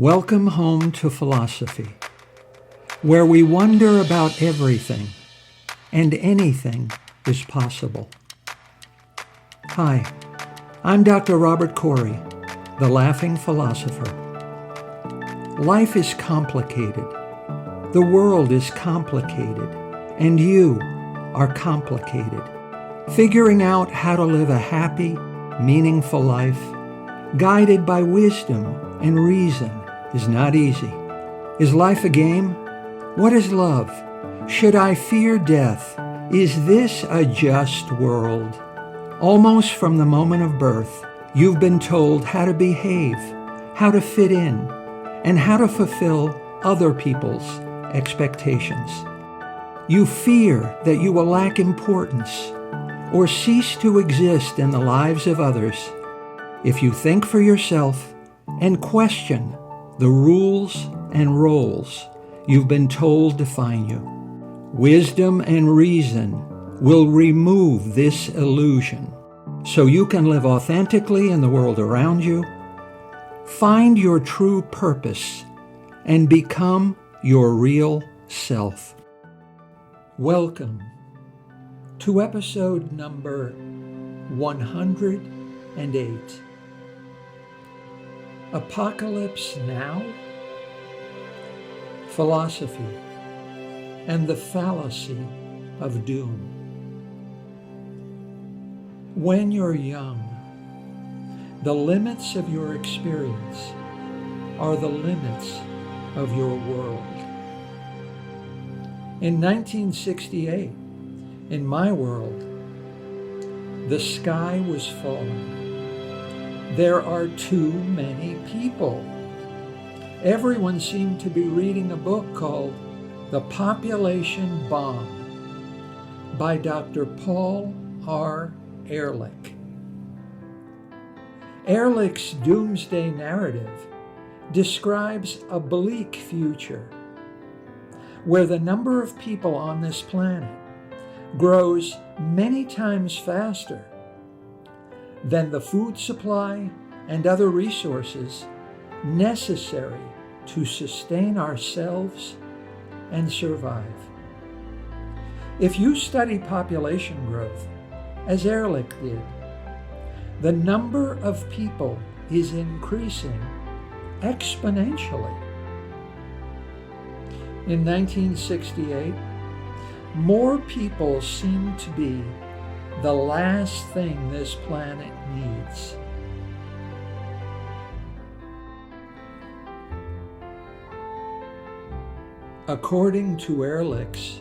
Welcome home to Philosophy, where we wonder about everything and anything is possible. Hi, I'm Dr. Robert Corey, the Laughing Philosopher. Life is complicated. The world is complicated, and you are complicated. Figuring out how to live a happy, meaningful life, guided by wisdom and reason, is not easy. Is life a game? What is love? Should I fear death? Is this a just world? Almost from the moment of birth, you've been told how to behave, how to fit in, and how to fulfill other people's expectations. You fear that you will lack importance or cease to exist in the lives of others if you think for yourself and question the rules and roles you've been told define you. Wisdom and reason will remove this illusion so you can live authentically in the world around you, find your true purpose, and become your real self. Welcome to episode number 108. Apocalypse Now? Philosophy and the Fallacy of Doom. When you're young, the limits of your experience are the limits of your world. In 1968, in my world, the sky was falling. There are too many people. Everyone seemed to be reading a book called The Population Bomb by Dr. Paul R. Ehrlich. Ehrlich's doomsday narrative describes a bleak future where the number of people on this planet grows many times faster than the food supply and other resources necessary to sustain ourselves and survive. If you study population growth, as Ehrlich did, the number of people is increasing exponentially. In 1968, more people seemed to be the last thing this planet needs. According to Ehrlich's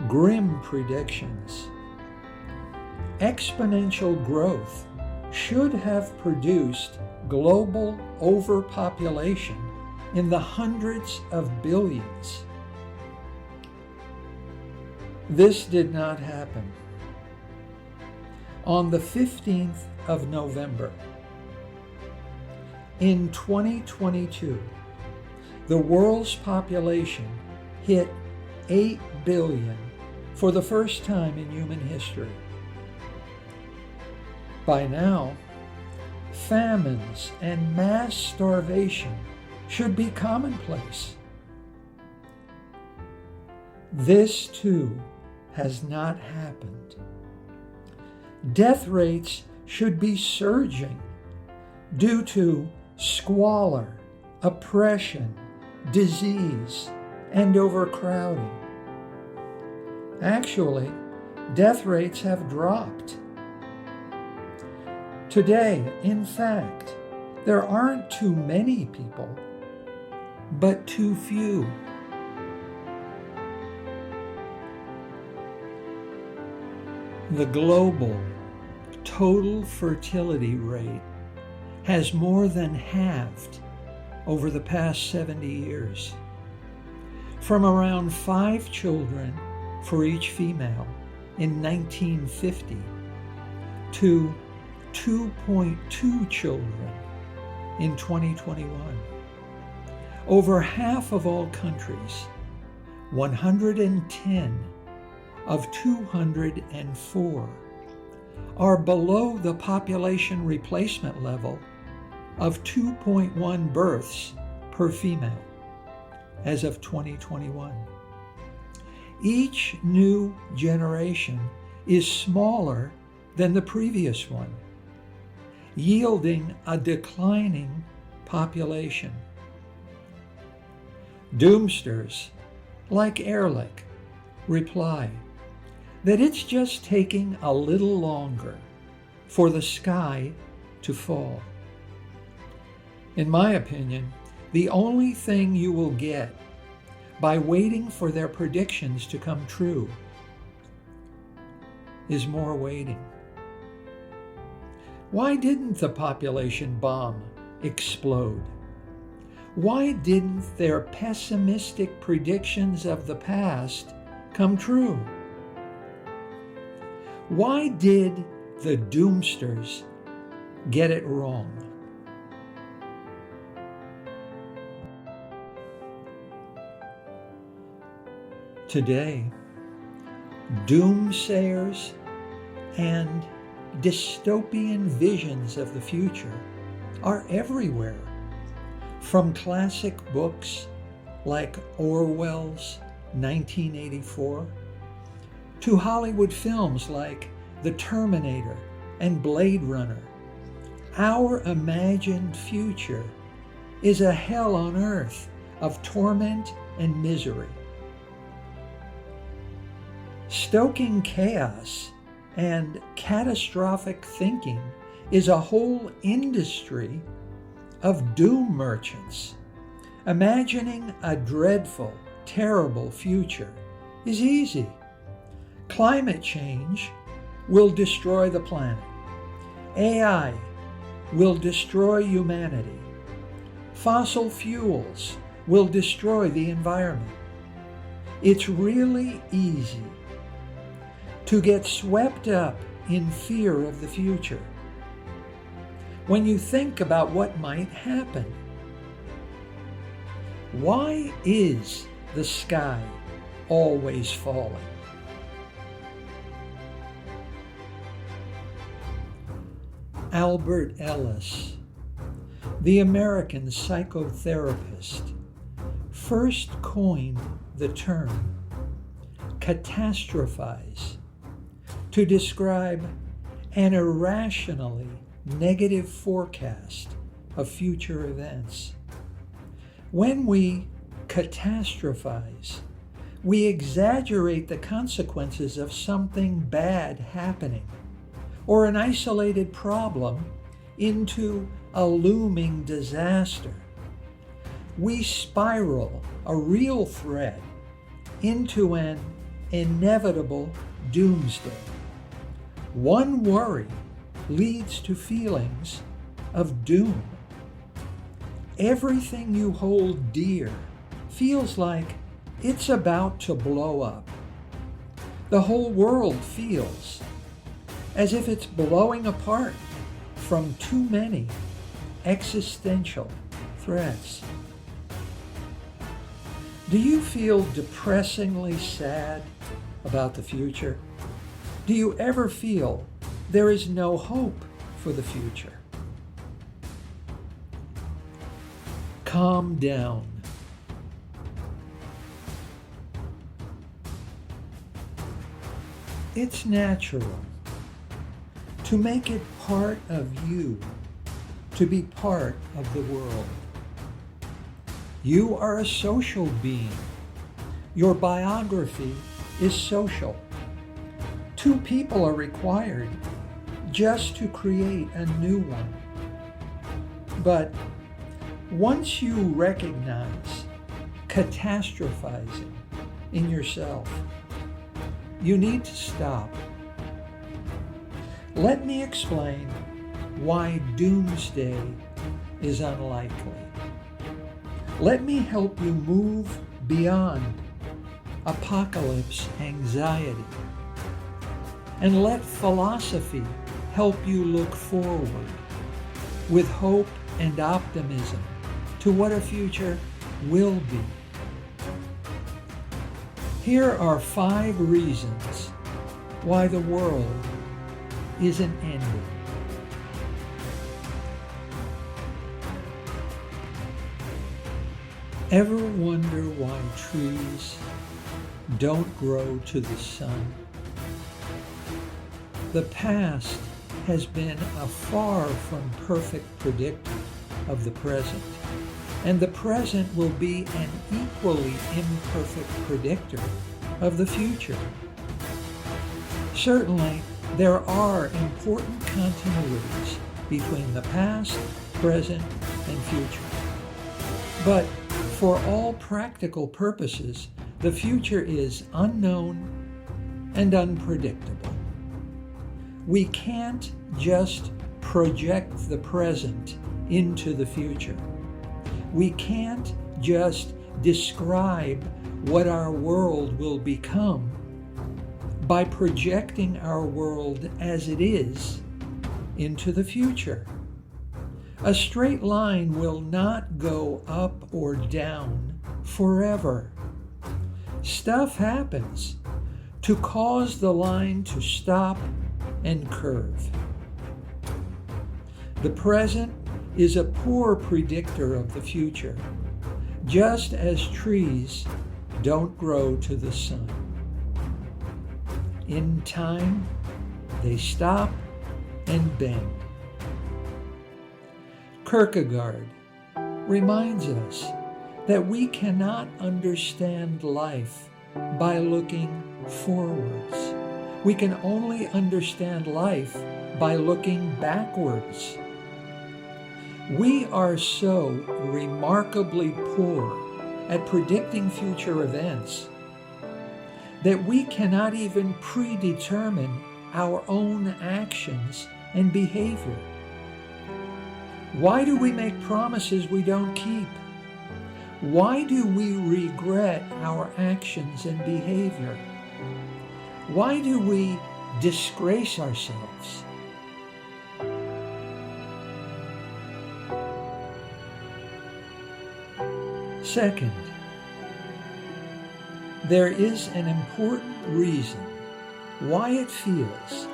grim predictions, exponential growth should have produced global overpopulation in the hundreds of billions. This did not happen. On the 15th of November, in 2022, the world's population hit 8 billion for the first time in human history. By now, famines and mass starvation should be commonplace. This too has not happened. Death rates should be surging due to squalor, oppression, disease, and overcrowding. Actually, death rates have dropped. Today, in fact, there aren't too many people, but too few. The global total fertility rate has more than halved over the past 70 years, from around 5 children for each female in 1950 to 2.2 children in 2021. Over half of all countries, 110 of 204, are below the population replacement level of 2.1 births per female as of 2021. Each new generation is smaller than the previous one, yielding a declining population. Doomsters, like Ehrlich, reply that it's just taking a little longer for the sky to fall. In my opinion, the only thing you will get by waiting for their predictions to come true is more waiting. Why didn't the population bomb explode? Why didn't their pessimistic predictions of the past come true? Why did the doomsters get it wrong? Today, doomsayers and dystopian visions of the future are everywhere, from classic books like Orwell's 1984 to Hollywood films like The Terminator and Blade Runner. Our imagined future is a hell on earth of torment and misery. Stoking chaos and catastrophic thinking is a whole industry of doom merchants. Imagining a dreadful, terrible future is easy. Climate change will destroy the planet. AI will destroy humanity. Fossil fuels will destroy the environment. It's really easy to get swept up in fear of the future. When you think about what might happen, why is the sky always falling? Albert Ellis, the American psychotherapist, first coined the term catastrophize to describe an irrationally negative forecast of future events. When we catastrophize, we exaggerate the consequences of something bad happening or an isolated problem into a looming disaster. We spiral a real threat into an inevitable doomsday. One worry leads to feelings of doom. Everything you hold dear feels like it's about to blow up. The whole world feels as if it's blowing apart from too many existential threats. Do you feel depressingly sad about the future? Do you ever feel there is no hope for the future? Calm down. It's natural to make it part of you to be part of the world. You are a social being. Your biography is social. Two people are required just to create a new one. But once you recognize catastrophizing in yourself, you need to stop. Let me explain why doomsday is unlikely. Let me help you move beyond apocalypse anxiety, and let philosophy help you look forward with hope and optimism to what a future will be. Here are 5 reasons why the world isn't ending. Ever wonder why trees don't grow to the sun? The past has been a far from perfect predictor of the present, and the present will be an equally imperfect predictor of the future. Certainly, there are important continuities between the past, present, and future. But for all practical purposes, the future is unknown and unpredictable. We can't just project the present into the future. We can't just describe what our world will become by projecting our world as it is into the future. A straight line will not go up or down forever. Stuff happens to cause the line to stop and curve. The present is a poor predictor of the future, just as trees don't grow to the sun. In time, they stop and bend. Kierkegaard reminds us that we cannot understand life by looking forwards. We can only understand life by looking backwards. We are so remarkably poor at predicting future events that we cannot even predetermine our own actions and behavior. Why do we make promises we don't keep? Why do we regret our actions and behavior? Why do we disgrace ourselves? Second, there is an important reason why it feels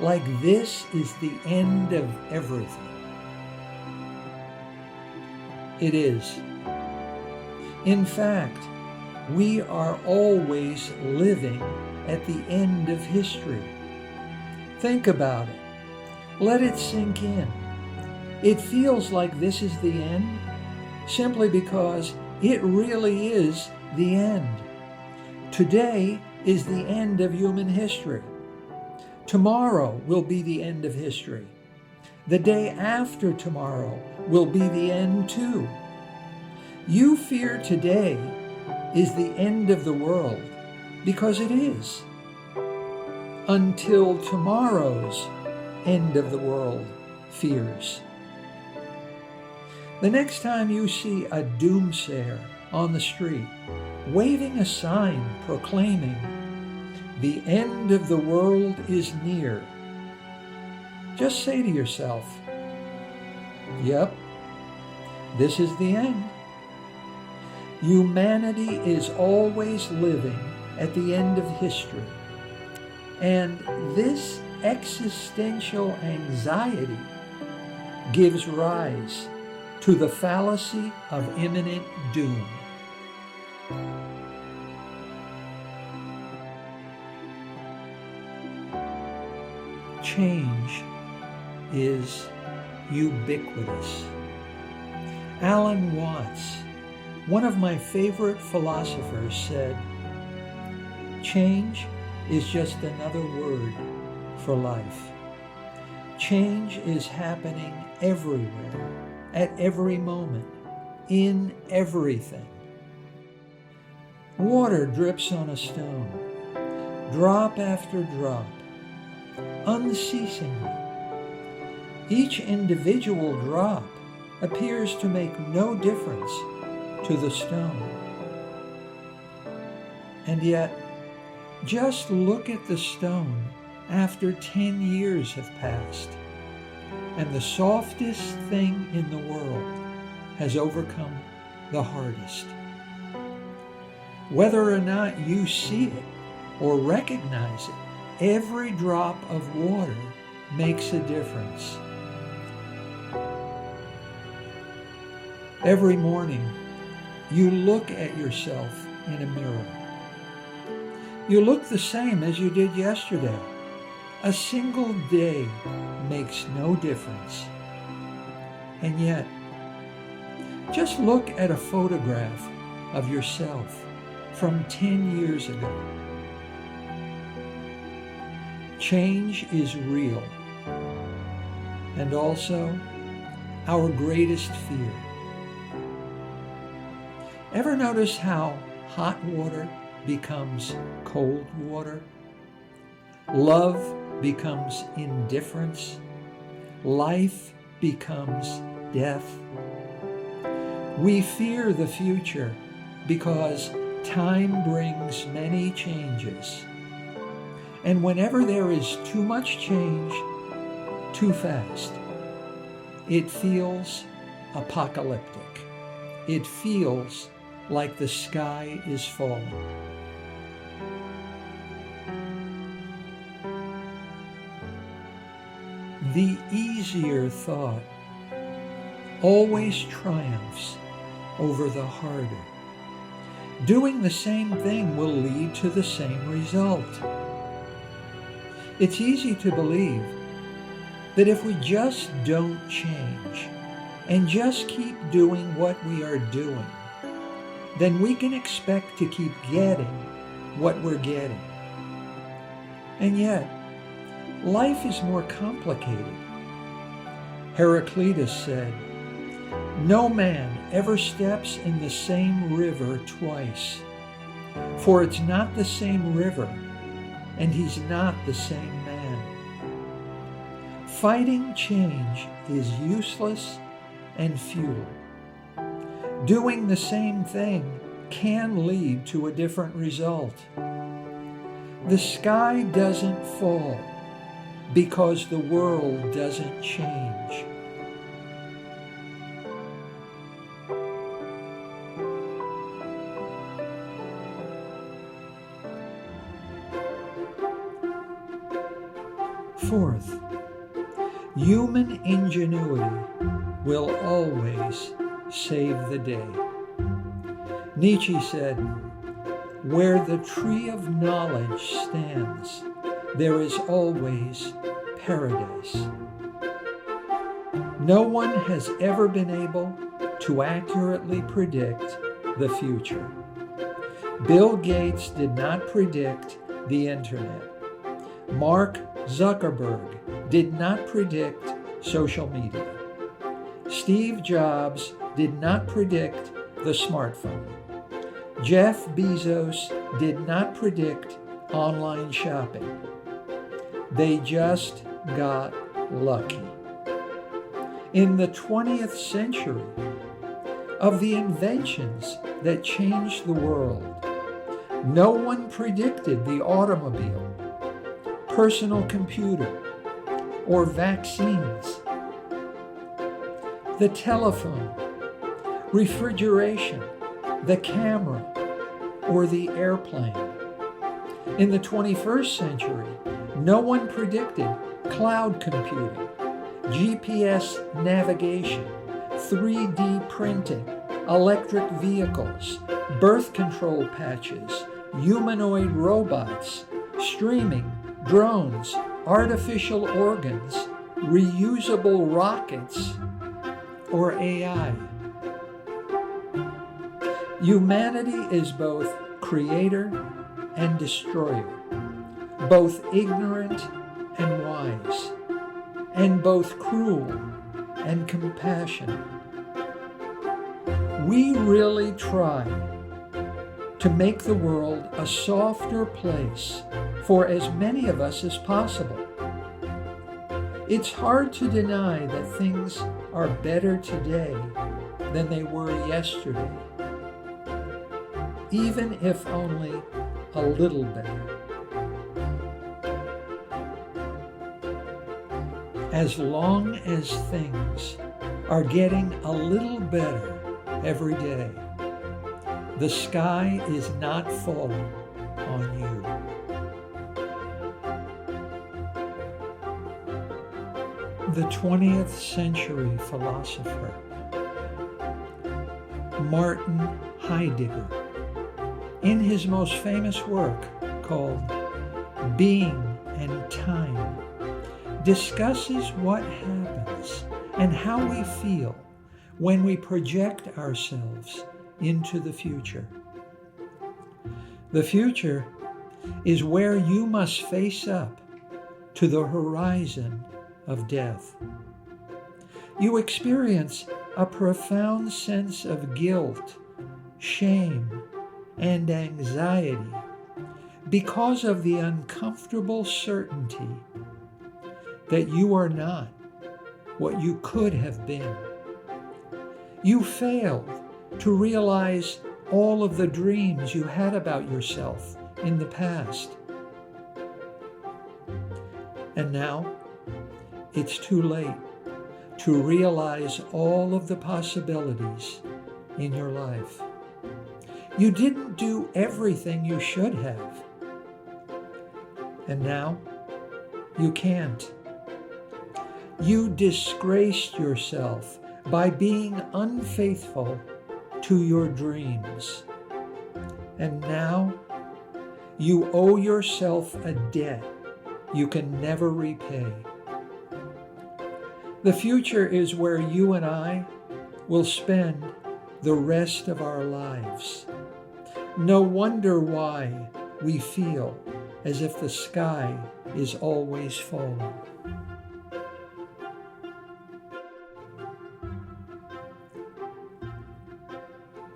like this is the end of everything. It is. In fact, we are always living at the end of history. Think about it. Let it sink in. It feels like this is the end simply because it really is the end. Today is the end of human history. Tomorrow will be the end of history. The day after tomorrow will be the end too. You fear today is the end of the world because it is, until tomorrow's end of the world fears. The next time you see a doomsayer on the street waving a sign proclaiming the end of the world is near, just say to yourself, yep, this is the end. Humanity is always living at the end of history, and this existential anxiety gives rise to the fallacy of imminent doom. Change is ubiquitous. Alan Watts, one of my favorite philosophers, said, change is just another word for life. Change is happening everywhere, at every moment, in everything. Water drips on a stone, drop after drop, unceasingly. Each individual drop appears to make no difference to the stone. And yet, just look at the stone after 10 years have passed, and the softest thing in the world has overcome the hardest. Whether or not you see it or recognize it, every drop of water makes a difference. Every morning, you look at yourself in a mirror. You look the same as you did yesterday. A single day makes no difference. And yet, just look at a photograph of yourself from 10 years ago. Change is real, and also our greatest fear. Ever notice how hot water becomes cold water? Love becomes indifference. Life becomes death. We fear the future because time brings many changes. And whenever there is too much change, too fast, it feels apocalyptic. It feels like the sky is falling. The easier thought always triumphs over the harder. Doing the same thing will lead to the same result. It's easy to believe that if we just don't change and just keep doing what we are doing, then we can expect to keep getting what we're getting. And yet, life is more complicated. Heraclitus said, "No man ever steps in the same river twice, for it's not the same river, and he's not the same man." Fighting change is useless and futile. Doing the same thing can lead to a different result. The sky doesn't fall because the world doesn't change. Fourth, human ingenuity will always save the day. Nietzsche said, "Where the tree of knowledge stands, there is always paradise." No one has ever been able to accurately predict the future. Bill Gates did not predict the internet. Mark Zuckerberg did not predict social media. Steve Jobs did not predict the smartphone. Jeff Bezos did not predict online shopping. They just got lucky. In the 20th century, of the inventions that changed the world, no one predicted the automobile, personal computer, or vaccines. The telephone, refrigeration, the camera, or the airplane. In the 21st century, no one predicted cloud computing, GPS navigation, 3D printing, electric vehicles, birth control patches, humanoid robots, streaming, drones, artificial organs, reusable rockets, or AI. Humanity is both creator and destroyer, both ignorant and wise, and both cruel and compassionate. We really try to make the world a softer place for as many of us as possible. It's hard to deny that things are better today than they were yesterday, even if only a little better. As long as things are getting a little better every day, the sky is not falling on you. The 20th century philosopher Martin Heidegger, in his most famous work called Being and Time, discusses what happens and how we feel when we project ourselves into the future. The future is where you must face up to the horizon of death. You experience a profound sense of guilt, shame, and anxiety because of the uncomfortable certainty that you are not what you could have been. You failed to realize all of the dreams you had about yourself in the past. And now, it's too late to realize all of the possibilities in your life. You didn't do everything you should have. And now, you can't. You disgraced yourself by being unfaithful to your dreams. And now, you owe yourself a debt you can never repay. The future is where you and I will spend the rest of our lives. No wonder why we feel as if the sky is always falling.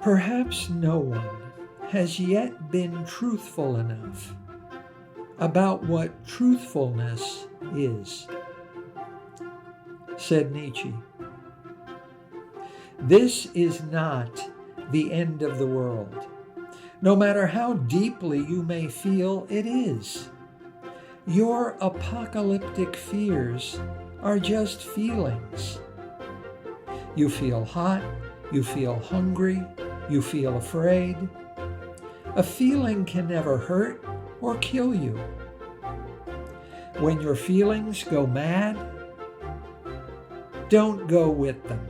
Perhaps no one has yet been truthful enough about what truthfulness is, said Nietzsche. This is not the end of the world, no matter how deeply you may feel it is. Your apocalyptic fears are just feelings. You feel hot, you feel hungry, you feel afraid. A feeling can never hurt or kill you. When your feelings go mad, don't go with them.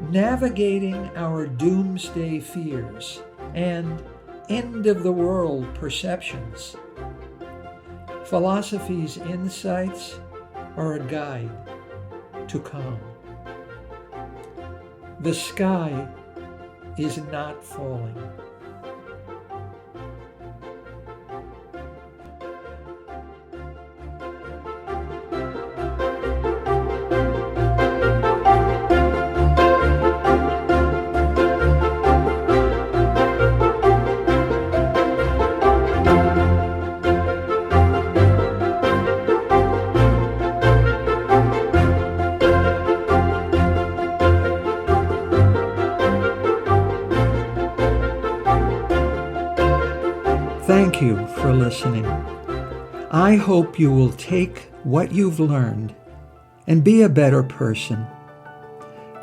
Navigating our doomsday fears and end-of-the-world perceptions, Fallacy's insights are a guide to calm. The sky is not falling. Thank you for listening. I hope you will take what you've learned and be a better person.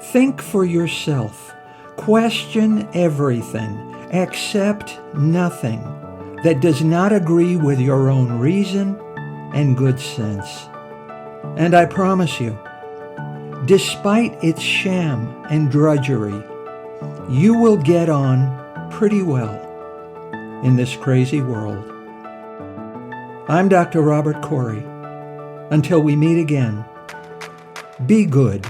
Think for yourself. Question everything. Accept nothing that does not agree with your own reason and good sense. And I promise you, despite its sham and drudgery, you will get on pretty well in this crazy world. I'm Dr. Robert Corey. Until we meet again, be good.